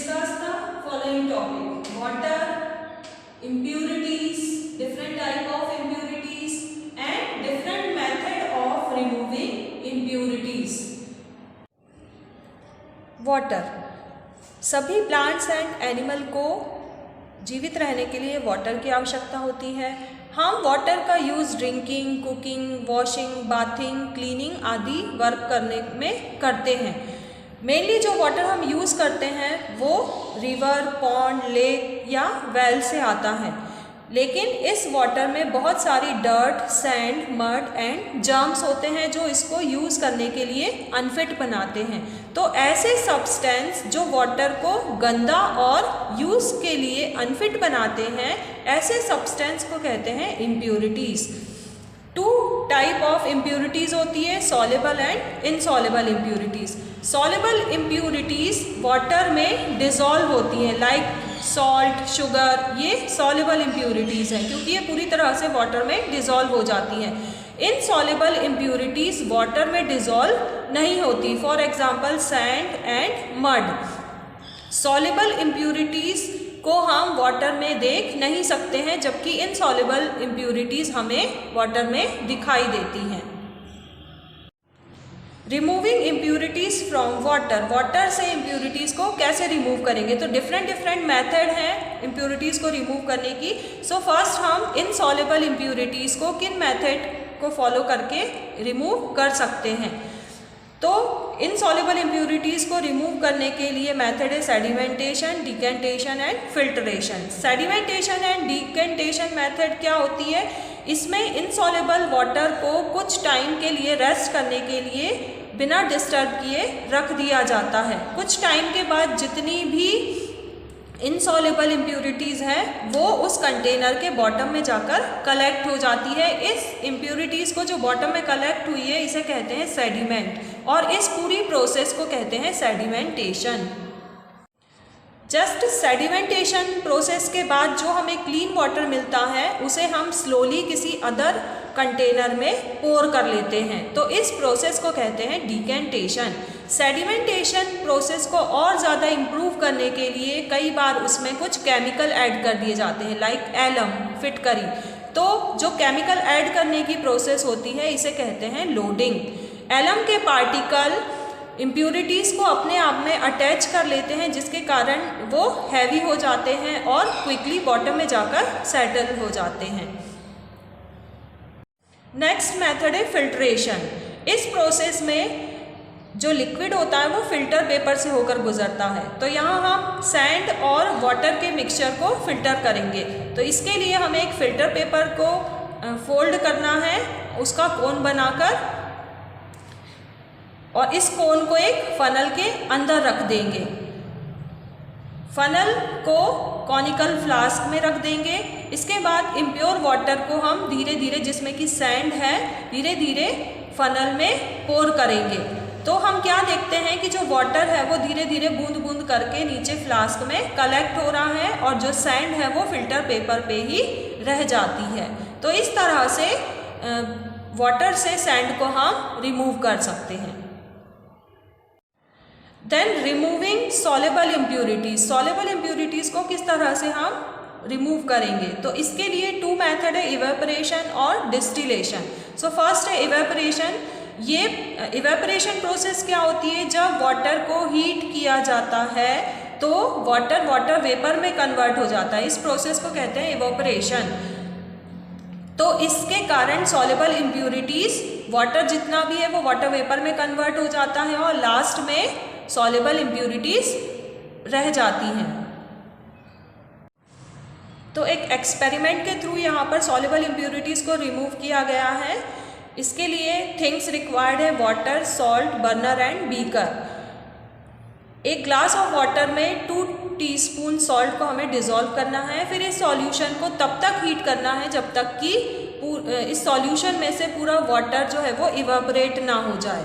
discuss the following topic: water, impurities, different type of impurities and different method of removing impurities. Water, सभी plants and animal को जीवित रहने के लिए water की आवश्यकता होती है। हम वाटर का use drinking, cooking, washing, bathing, cleaning आदि वर्क करने में करते हैं। मेनली जो वाटर हम यूज़ करते हैं वो रिवर, पॉन्ड, लेक या वेल से आता है, लेकिन इस वाटर में बहुत सारी dirt, sand, mud and germs होते हैं जो इसको यूज़ करने के लिए अनफिट बनाते हैं। तो ऐसे सब्सटेंस जो वाटर को गंदा और यूज़ के लिए अनफिट बनाते हैं, ऐसे सब्सटेंस को कहते हैं impurities. Two type of impurities होती है, soluble and insoluble impurities. Soluble impurities water में डिज़ोल्व होती हैं, लाइक सॉल्ट, शुगर, ये सॉल्युबल इम्प्यूरिटीज़ हैं क्योंकि ये पूरी तरह से वाटर में डिज़ोल्व हो जाती हैं। इनसॉल्युबल इम्प्यूरिटीज़ वाटर में डिज़ोल्व नहीं होती, for example sand and mud. Soluble impurities को हम वाटर में देख नहीं सकते हैं, जबकि इनसॉल्युबल इम्प्यूरिटीज़ हमें वाटर में दिखाई देती हैं। Removing impurities from water, water से इम्प्यूरिटीज़ को कैसे रिमूव करेंगे? तो डिफरेंट मेथड हैं इम्प्यूरिटीज़ को रिमूव करने की। सो फर्स्ट हम इनसॉल्युबल इम्प्यूरिटीज़ को किन मेथड को फॉलो करके रिमूव कर सकते हैं? तो इनसॉल्युबल इम्प्यूरिटीज़ को रिमूव करने के लिए मेथड है sedimentation, decantation and filtration. Sedimentation and decantation method क्या होती है? इसमें इनसॉल्युबल वाटर को कुछ टाइम के लिए रेस्ट करने के लिए बिना डिस्टर्ब किए रख दिया जाता है। कुछ टाइम के बाद जितनी भी इनसॉल्युबल इम्प्यूरिटीज़ हैं वो उस कंटेनर के बॉटम में जाकर कलेक्ट हो जाती है। इस इम्प्यूरिटीज़ को जो बॉटम में कलेक्ट हुई है इसे कहते हैं सेडिमेंट, और इस पूरी प्रोसेस को कहते हैं सेडिमेंटेशन। जस्ट सेडिमेंटेशन प्रोसेस के बाद जो हमें क्लीन वाटर मिलता है उसे हम स्लोली किसी अदर कंटेनर में पोर कर लेते हैं, तो इस प्रोसेस को कहते हैं डिकेंटेशन। सेडिमेंटेशन प्रोसेस को और ज़्यादा इम्प्रूव करने के लिए कई बार उसमें कुछ केमिकल ऐड कर दिए जाते हैं, लाइक एलम, फिटकरी। तो जो केमिकल ऐड करने की प्रोसेस होती है इसे कहते हैं लोडिंग। एलम के पार्टिकल इम्प्यूरिटीज़ को अपने आप में अटैच कर लेते हैं, जिसके कारण वो हैवी हो जाते हैं और क्विकली बॉटम में जाकर सेटल हो जाते हैं। नेक्स्ट मेथड है फिल्ट्रेशन। इस प्रोसेस में जो लिक्विड होता है वो फिल्टर पेपर से होकर गुजरता है। तो यहाँ हम सैंड और वाटर के मिक्सचर को फिल्टर करेंगे। तो इसके लिए हमें एक फिल्टर पेपर को फोल्ड करना है, उसका कोन बनाकर, और इस कोन को एक फनल के अंदर रख देंगे। फनल को कॉनिकल फ्लास्क में रख देंगे। इसके बाद इम्प्योर वाटर को हम धीरे धीरे, जिसमें कि सैंड है, धीरे धीरे फनल में पोर करेंगे। तो हम क्या देखते हैं कि जो वाटर है वो धीरे धीरे बूंद बूंद करके नीचे फ्लास्क में कलेक्ट हो रहा है और जो सैंड है वो फिल्टर पेपर पे ही रह जाती है। तो इस तरह से वाटर से सैंड को हम रिमूव कर सकते हैं। Then removing soluble impurities. Soluble impurities को किस तरह से हम रिमूव करेंगे? तो इसके लिए टू मेथड है, इवेपोरेशन और डिस्टिलेशन। सो फर्स्ट है इवेपोरेशन। ये इवेपोरेशन प्रोसेस क्या होती है? जब वाटर को हीट किया जाता है तो वाटर वेपर में कन्वर्ट हो जाता है। इस प्रोसेस को कहते हैं इवेपोरेशन। तो इसके कारण सॉल्युबल इम्प्यूरिटीज़, वाटर जितना भी है वो वाटर वेपर में कन्वर्ट हो जाता है और लास्ट में सॉल्युबल इम्प्यूरिटीज़ रह जाती हैं। तो एक एक्सपेरिमेंट के थ्रू यहाँ पर सॉल्युबल इम्प्यूरिटीज़ को रिमूव किया गया है। इसके लिए थिंग्स रिक्वायर्ड है water, salt, burner and beaker. एक ग्लास ऑफ वाटर में 2 टीस्पून सॉल्ट को हमें डिज़ोल्व करना है। फिर इस सॉल्यूशन को तब तक हीट करना है जब तक कि इस सॉल्यूशन में से पूरा वाटर जो है वो इवेपोरेट ना हो जाए।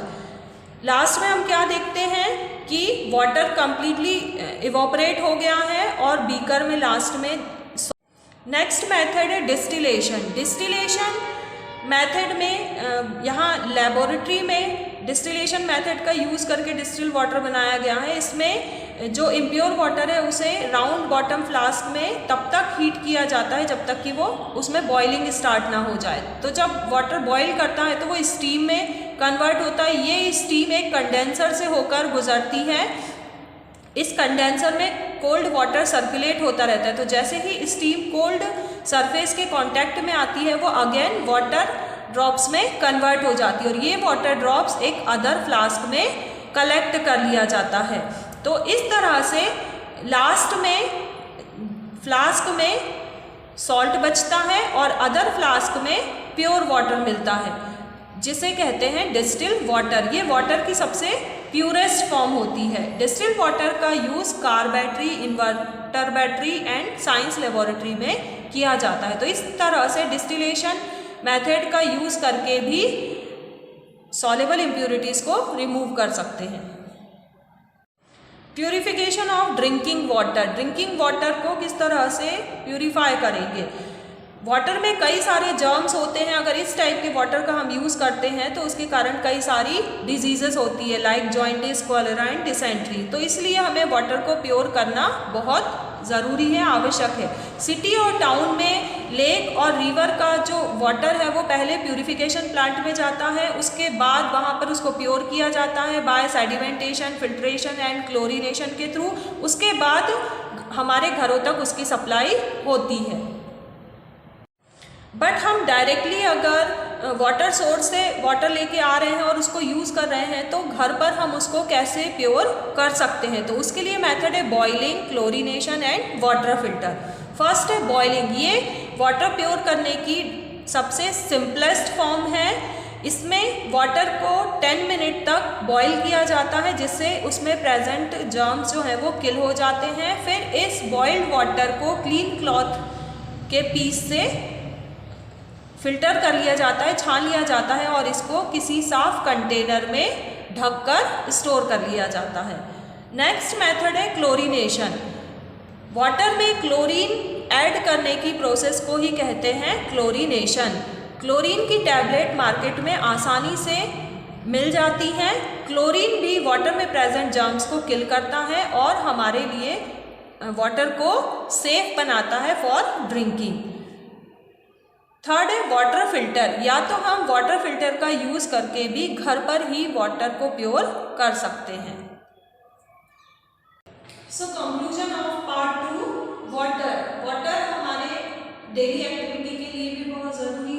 लास्ट में हम क्या देखते हैं कि वाटर कंप्लीटली इवेपोरेट हो गया है और बीकर में लास्ट में। नेक्स्ट मेथड है डिस्टिलेशन। डिस्टिलेशन मेथड में यहाँ लेबोरेटरी में डिस्टिलेशन मेथड का यूज़ करके डिस्टिल वाटर बनाया गया है। इसमें जो इम्प्योर वाटर है उसे राउंड बॉटम फ्लास्क में तब तक हीट किया जाता है जब तक कि वो उसमें बॉइलिंग स्टार्ट ना हो जाए। तो जब वाटर बॉईल करता है तो वो स्टीम में कन्वर्ट होता है। ये स्टीम एक कंडेंसर से होकर गुजरती है। इस कंडेंसर में कोल्ड वाटर सर्कुलेट होता रहता है। तो जैसे ही स्टीम कोल्ड सरफेस के कांटेक्ट में आती है वो अगेन वाटर ड्रॉप्स में कन्वर्ट हो जाती है और ये वाटर ड्रॉप्स एक अदर फ्लास्क में कलेक्ट कर लिया जाता है। तो इस तरह से लास्ट में फ्लास्क में सॉल्ट बचता है और अदर फ्लास्क में प्योर वाटर मिलता है, जिसे कहते हैं डिस्टिल वाटर। ये वाटर की सबसे प्यूरेस्ट फॉर्म होती है। डिस्टिल वाटर का use car battery, inverter battery and science laboratory में किया जाता है। तो इस तरह से डिस्टिलेशन मेथड का यूज़ करके भी सॉल्युबल इम्प्यूरिटीज़ को रिमूव कर सकते हैं। Purification of drinking water. Drinking water को किस तरह से प्यूरिफाई करेंगे? वाटर में कई सारे जर्म्स होते हैं। अगर इस टाइप के वाटर का हम यूज़ करते हैं तो उसके कारण कई सारी डिजीजेस होती है, like jaundice, cholera and dysentery. तो इसलिए हमें वाटर को प्योर करना बहुत ज़रूरी है, आवश्यक है। सिटी और टाउन में लेक और रिवर का जो वाटर है वो पहले प्यूरिफिकेशन प्लांट में जाता है, उसके बाद वहाँ पर उसको प्योर किया जाता है by sedimentation, filtration and chlorination के थ्रू। उसके बाद हमारे घरों तक उसकी सप्लाई होती है। बट हम डायरेक्टली अगर वाटर सोर्स से वाटर लेके आ रहे हैं और उसको यूज़ कर रहे हैं तो घर पर हम उसको कैसे प्योर कर सकते हैं? तो उसके लिए मेथड है boiling, chlorination and water filter. First है बॉइलिंग। ये वाटर प्योर करने की सबसे सिंपलेस्ट फॉर्म है। इसमें वाटर को 10 मिनट तक बॉईल किया जाता है जिससे उसमें प्रेजेंट जर्म्स जो हैं वो किल हो जाते हैं। फिर इस बॉइल्ड वाटर को क्लीन क्लॉथ के पीस से फिल्टर कर लिया जाता है, छान लिया जाता है और इसको किसी साफ कंटेनर में ढककर स्टोर कर लिया जाता है। नेक्स्ट मेथड है क्लोरीनेशन। वाटर में क्लोरीन ऐड करने की प्रोसेस को ही कहते हैं क्लोरीनेशन। क्लोरीन की टैबलेट मार्केट में आसानी से मिल जाती है। क्लोरीन भी वाटर में प्रेजेंट जर्म्स को किल करता है और हमारे लिए वाटर को सेफ बनाता है फॉर ड्रिंकिंग। थर्ड है वाटर फिल्टर। या तो हम वाटर फिल्टर का यूज़ करके भी घर पर ही वाटर को प्योर कर सकते हैं। So conclusion of part 2, water. Water हमारे डेली एक्टिविटी के लिए भी बहुत ज़रूरी